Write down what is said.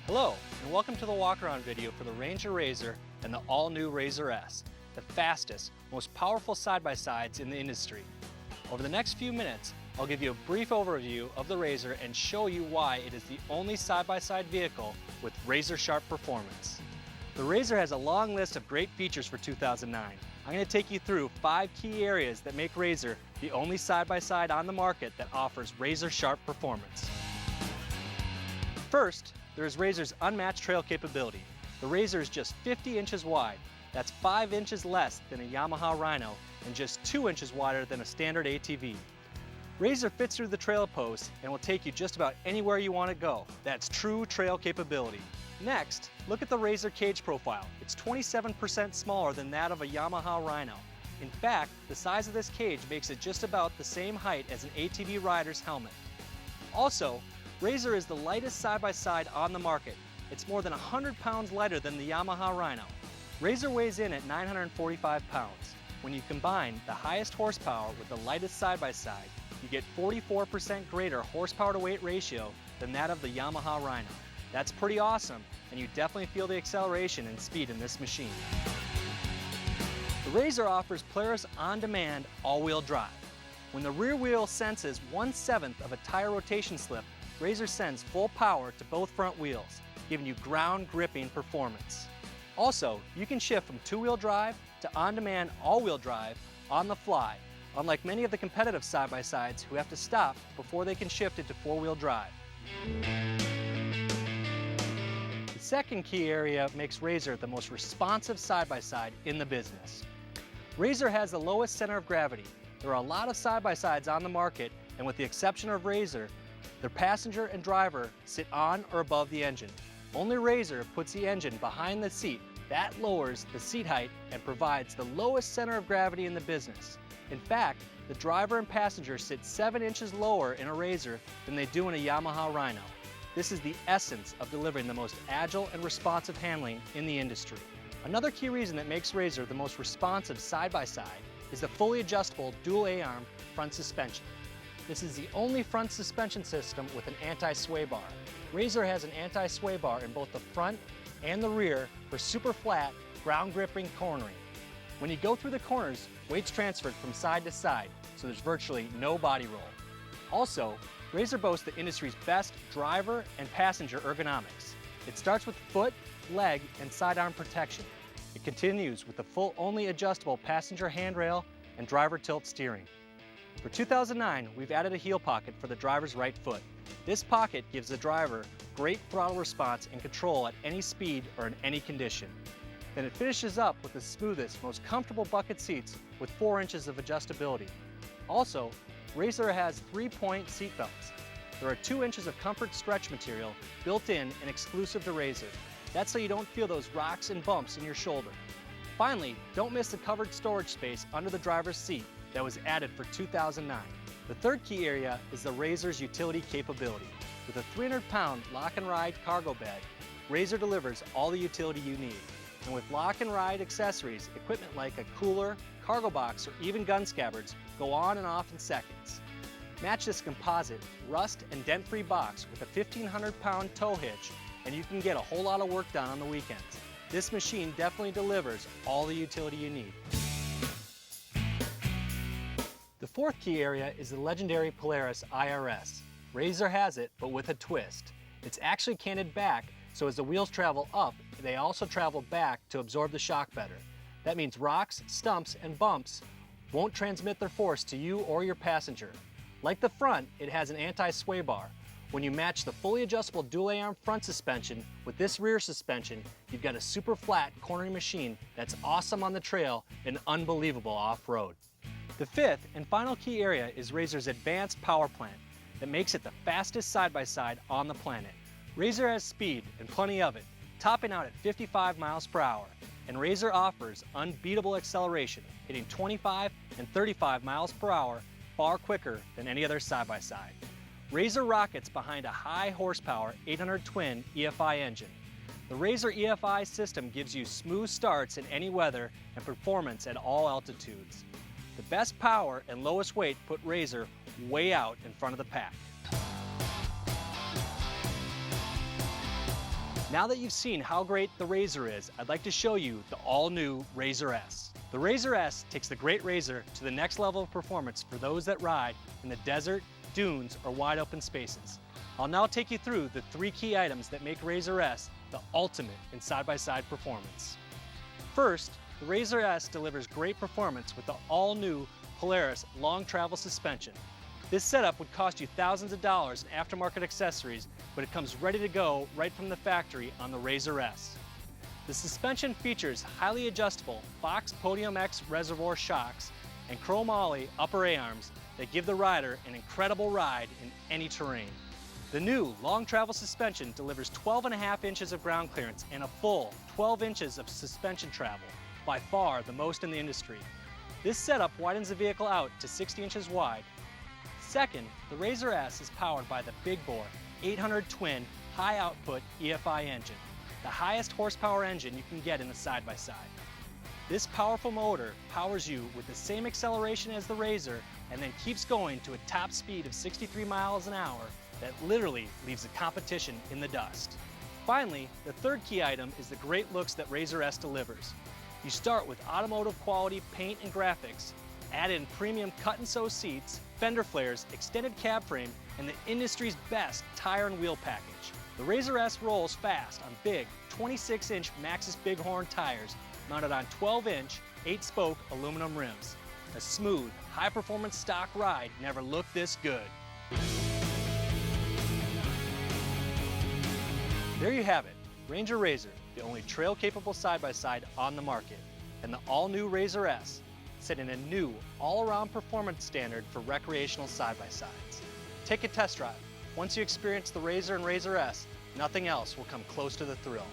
Hello, and welcome to the walk-around video for the Ranger RZR and the all-new RZR S, the fastest, most powerful side-by-sides in the industry. Over the next few minutes, I'll give you a brief overview of the RZR and show you why it is the only side-by-side vehicle with razor-sharp performance. The RZR has a long list of great features for 2009. I'm going to take you through 5 key areas that make RZR the only side-by-side on the market that offers razor-sharp performance. First, there is RZR's unmatched trail capability. The RZR is just 50 inches wide. That's 5 inches less than a Yamaha Rhino and just 2 inches wider than a standard ATV. RZR fits through the trail post and will take you just about anywhere you want to go. That's true trail capability. Next, look at the RZR cage profile. It's 27% smaller than that of a Yamaha Rhino. In fact, the size of this cage makes it just about the same height as an ATV rider's helmet. Also, RZR is the lightest side-by-side on the market. It's more than 100 pounds lighter than the Yamaha Rhino. RZR weighs in at 945 pounds. When you combine the highest horsepower with the lightest side-by-side, you get 44% greater horsepower to weight ratio than that of the Yamaha Rhino. That's pretty awesome, and you definitely feel the acceleration and speed in this machine. The RZR offers Polaris on-demand all-wheel drive. When the rear wheel senses 1/7 of a tire rotation slip, RZR sends full power to both front wheels, giving you ground gripping performance. Also, you can shift from two-wheel drive to on-demand all-wheel drive on the fly, unlike many of the competitive side-by-sides who have to stop before they can shift it to four-wheel drive. The second key area makes RZR the most responsive side-by-side in the business. RZR has the lowest center of gravity. There are a lot of side-by-sides on the market, and with the exception of RZR, their passenger and driver sit on or above the engine. Only RZR puts the engine behind the seat. That lowers the seat height and provides the lowest center of gravity in the business. In fact, the driver and passenger sit 7 inches lower in a RZR than they do in a Yamaha Rhino. This is the essence of delivering the most agile and responsive handling in the industry. Another key reason that makes RZR the most responsive side-by-side is the fully adjustable dual A-arm front suspension. This is the only front suspension system with an anti-sway bar. RZR has an anti-sway bar in both the front and the rear for super flat, ground gripping cornering. When you go through the corners, weight's transferred from side to side, so there's virtually no body roll. Also, RZR boasts the industry's best driver and passenger ergonomics. It starts with foot, leg, and sidearm protection. It continues with the full only adjustable passenger handrail and driver tilt steering. For 2009, we've added a heel pocket for the driver's right foot. This pocket gives the driver great throttle response and control at any speed or in any condition. Then it finishes up with the smoothest, most comfortable bucket seats with 4 inches of adjustability. Also, RZR has 3-point seat belts. There are 2 inches of comfort stretch material built in and exclusive to RZR. That's so you don't feel those rocks and bumps in your shoulder. Finally, don't miss the covered storage space under the driver's seat that was added for 2009. The third key area is the RZR's utility capability. With a 300-pound lock and ride cargo bed, RZR delivers all the utility you need. And with lock and ride accessories, equipment like a cooler, cargo box, or even gun scabbards go on and off in seconds. Match this composite, rust and dent-free box with a 1,500-pound tow hitch, and you can get a whole lot of work done on the weekends. This machine definitely delivers all the utility you need. The fourth key area is the legendary Polaris IRS. RZR has it, but with a twist. It's actually canted back, so as the wheels travel up, they also travel back to absorb the shock better. That means rocks, stumps, and bumps won't transmit their force to you or your passenger. Like the front, it has an anti-sway bar. When you match the fully adjustable dual A-arm front suspension with this rear suspension, you've got a super flat cornering machine that's awesome on the trail and unbelievable off-road. The fifth and final key area is RZR's advanced power plant that makes it the fastest side-by-side on the planet. RZR has speed and plenty of it, topping out at 55 miles per hour. And RZR offers unbeatable acceleration, hitting 25 and 35 miles per hour far quicker than any other side-by-side. RZR rockets behind a high horsepower 800 twin EFI engine. The RZR EFI system gives you smooth starts in any weather and performance at all altitudes. The best power and lowest weight put RZR way out in front of the pack. Now that you've seen how great the RZR is, I'd like to show you the all-new RZR S. The RZR S takes the great RZR to the next level of performance for those that ride in the desert, dunes, or wide open spaces. I'll now take you through the 3 key items that make RZR S the ultimate in side-by-side performance. First, the RZR S delivers great performance with the all-new Polaris long travel suspension. This setup would cost you thousands of dollars in aftermarket accessories, but it comes ready to go right from the factory on the RZR S. The suspension features highly adjustable Fox Podium X reservoir shocks and chromoly upper A-arms that give the rider an incredible ride in any terrain. The new long travel suspension delivers 12.5 inches of ground clearance and a full 12 inches of suspension travel, by far the most in the industry. This setup widens the vehicle out to 60 inches wide. Second, the RZR S is powered by the big bore 800 twin high output EFI engine, the highest horsepower engine you can get in a side-by-side. This powerful motor powers you with the same acceleration as the RZR and then keeps going to a top speed of 63 miles an hour that literally leaves the competition in the dust. Finally, the third key item is the great looks that RZR S delivers. You start with automotive quality paint and graphics, add in premium cut and sew seats, fender flares, extended cab frame, and the industry's best tire and wheel package. The RZR S rolls fast on big 26-inch Maxxis Bighorn tires mounted on 12-inch, 8-spoke aluminum rims. A smooth, high-performance stock ride never looked this good. There you have it, Ranger RZR, the only trail-capable side-by-side on the market, and the all-new RZR S, setting a new all-around performance standard for recreational side-by-sides. Take a test drive. Once you experience the RZR and RZR S, nothing else will come close to the thrill.